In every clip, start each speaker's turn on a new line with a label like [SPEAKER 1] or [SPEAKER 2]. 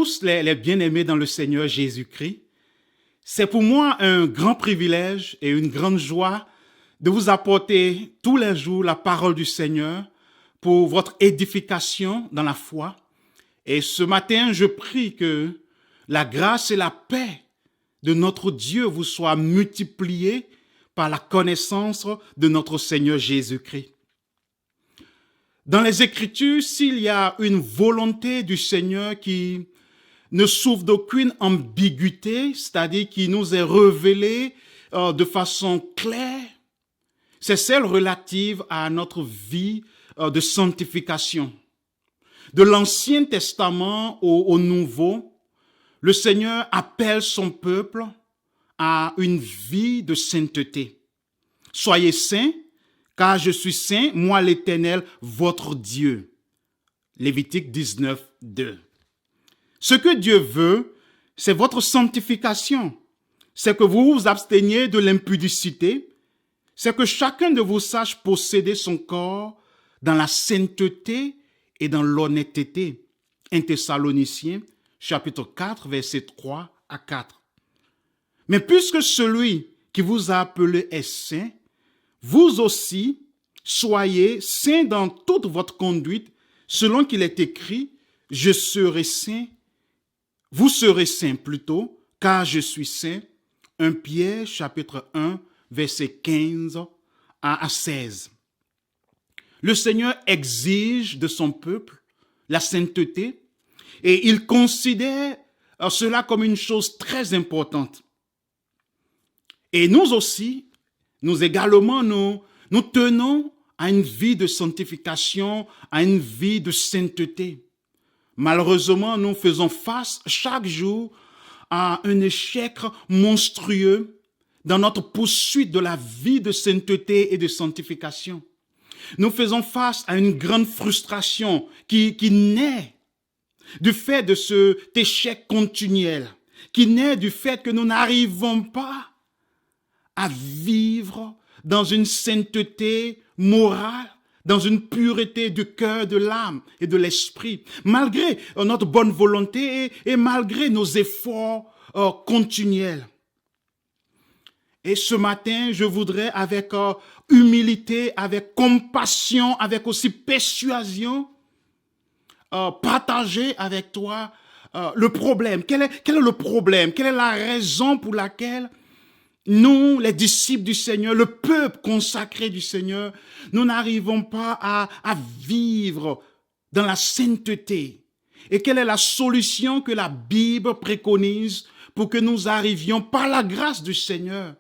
[SPEAKER 1] tous les bien-aimés dans le Seigneur Jésus-Christ. C'est pour moi un grand privilège et une grande joie de vous apporter tous les jours la parole du Seigneur pour votre édification dans la foi. Et ce matin, je prie que la grâce et la paix de notre Dieu vous soient multipliées par la connaissance de notre Seigneur Jésus-Christ. Dans les Écritures, s'il y a une volonté du Seigneur qui ne souffre d'aucune ambiguïté, c'est-à-dire qui nous est révélée de façon claire, c'est celle relative à notre vie de sanctification. De l'Ancien Testament au Nouveau, le Seigneur appelle son peuple à une vie de sainteté. Soyez saints, car je suis saint, moi l'Éternel, votre Dieu. Lévitique 19, 2. Ce que Dieu veut, c'est votre sanctification. C'est que vous vous absteniez de l'impudicité. C'est que chacun de vous sache posséder son corps dans la sainteté et dans l'honnêteté. 1 Thessaloniciens, chapitre 4, versets 3 à 4. Mais puisque celui qui vous a appelé est saint, vous aussi soyez saints dans toute votre conduite, selon qu'il est écrit, je serai saint, vous serez saints plutôt, car je suis saint. 1 Pierre, chapitre 1, versets 15 à 16. Le Seigneur exige de son peuple la sainteté et il considère cela comme une chose très importante. Et nous aussi, nous également, nous tenons à une vie de sanctification, à une vie de sainteté. Malheureusement, nous faisons face chaque jour à un échec monstrueux dans notre poursuite de la vie de sainteté et de sanctification. Nous faisons face à une grande frustration qui naît du fait de cet échec continuel, qui naît du fait que nous n'arrivons pas à vivre dans une sainteté morale, dans une pureté du cœur, de l'âme et de l'esprit, malgré notre bonne volonté et malgré nos efforts continuels. Et ce matin, je voudrais avec humilité, avec compassion, avec aussi persuasion, partager avec toi le problème. Quel est le problème? Quelle est la raison pour laquelle nous, les disciples du Seigneur, le peuple consacré du Seigneur, nous n'arrivons pas à vivre dans la sainteté? Et quelle est la solution que la Bible préconise pour que nous arrivions, par la grâce du Seigneur,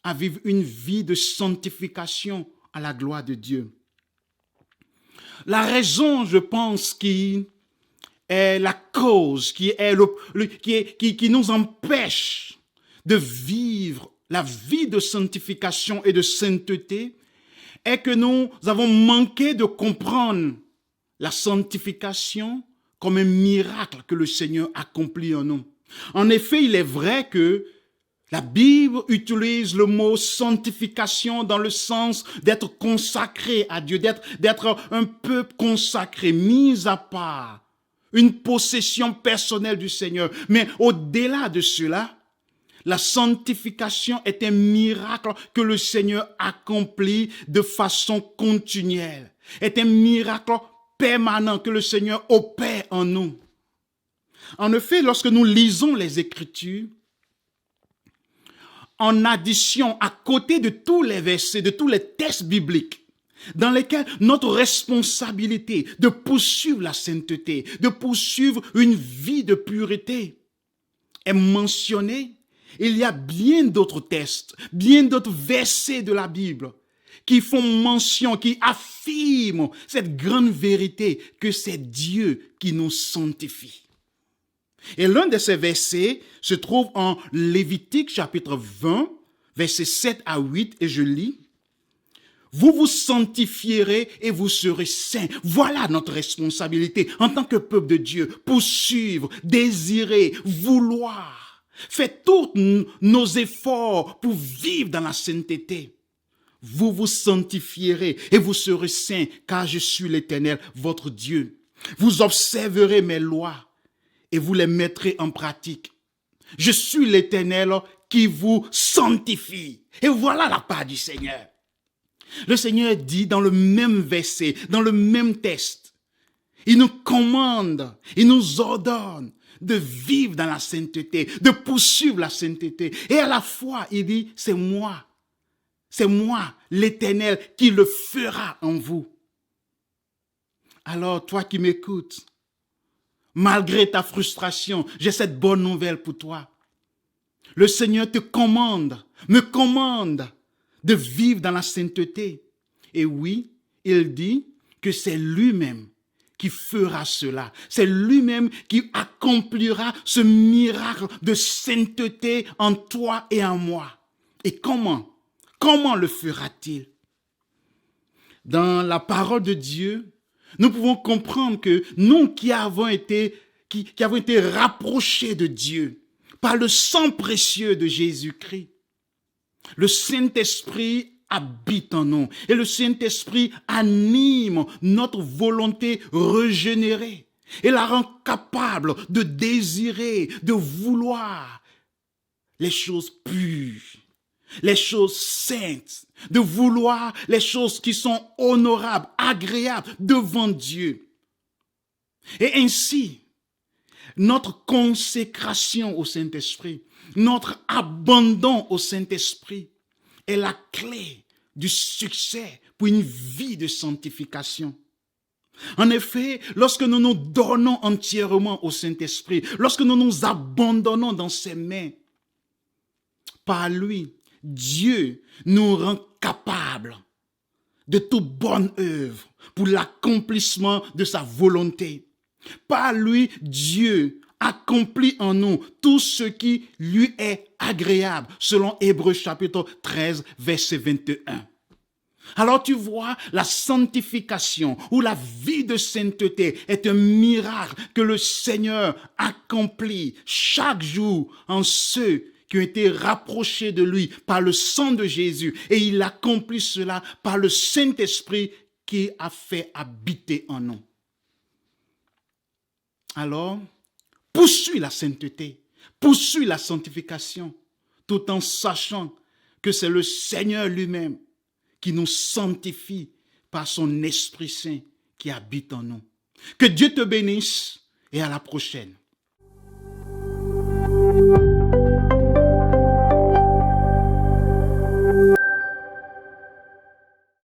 [SPEAKER 1] à vivre une vie de sanctification à la gloire de Dieu? La raison, je pense, qui est la cause, qui nous empêche de vivre la vie de sanctification et de sainteté, est que nous avons manqué de comprendre la sanctification comme un miracle que le Seigneur accomplit en nous. En effet, il est vrai que la Bible utilise le mot sanctification dans le sens d'être consacré à Dieu, d'être un peuple consacré, mis à part, une possession personnelle du Seigneur. Mais au-delà de cela, la sanctification est un miracle que le Seigneur accomplit de façon continuelle, est un miracle permanent que le Seigneur opère en nous. En effet, lorsque nous lisons les Écritures, en addition, à côté de tous les versets, de tous les textes bibliques, dans lesquels notre responsabilité de poursuivre la sainteté, de poursuivre une vie de pureté est mentionnée, il y a bien d'autres textes, bien d'autres versets de la Bible qui font mention, qui affirment cette grande vérité que c'est Dieu qui nous sanctifie. Et l'un de ces versets se trouve en Lévitique chapitre 20, versets 7 à 8, et je lis. Vous vous sanctifierez et vous serez saints. Voilà notre responsabilité en tant que peuple de Dieu. Poursuivre, désirer, vouloir. Faites tous nos efforts pour vivre dans la sainteté. Vous vous sanctifierez et vous serez saints, car je suis l'Éternel, votre Dieu. Vous observerez mes lois et vous les mettrez en pratique. Je suis l'Éternel qui vous sanctifie. Et voilà la part du Seigneur. Le Seigneur dit dans le même verset, dans le même texte, il nous commande, il nous ordonne de vivre dans la sainteté, de poursuivre la sainteté. Et à la fois, il dit, c'est moi, l'Éternel, qui le fera en vous. Alors, toi qui m'écoutes, malgré ta frustration, j'ai cette bonne nouvelle pour toi. Le Seigneur me commande de vivre dans la sainteté. Et oui, il dit que c'est lui-même qui fera cela. C'est lui-même qui accomplira ce miracle de sainteté en toi et en moi. Et comment le fera-t-il? Dans la parole de Dieu, nous pouvons comprendre que nous qui avons été rapprochés de Dieu par le sang précieux de Jésus-Christ, le Saint-Esprit habite en nous et le Saint-Esprit anime notre volonté régénérée et la rend capable de désirer, de vouloir les choses pures, les choses saintes, de vouloir les choses qui sont honorables, agréables devant Dieu. Et ainsi, notre consécration au Saint-Esprit, notre abandon au Saint-Esprit est la clé du succès pour une vie de sanctification. En effet, lorsque nous nous donnons entièrement au Saint-Esprit, lorsque nous nous abandonnons dans ses mains, par lui, Dieu nous rend capables de toute bonne œuvre pour l'accomplissement de sa volonté. Par lui, Dieu accomplit en nous tout ce qui lui est agréable, selon Hébreux chapitre 13, verset 21. Alors tu vois, la sanctification ou la vie de sainteté est un miracle que le Seigneur accomplit chaque jour en ceux qui ont été rapprochés de lui par le sang de Jésus. Et il accomplit cela par le Saint-Esprit qui a fait habiter en nous. Alors, poursuis la sainteté, poursuis la sanctification, tout en sachant que c'est le Seigneur lui-même qui nous sanctifie par son Esprit Saint qui habite en nous. Que Dieu te bénisse et à la prochaine.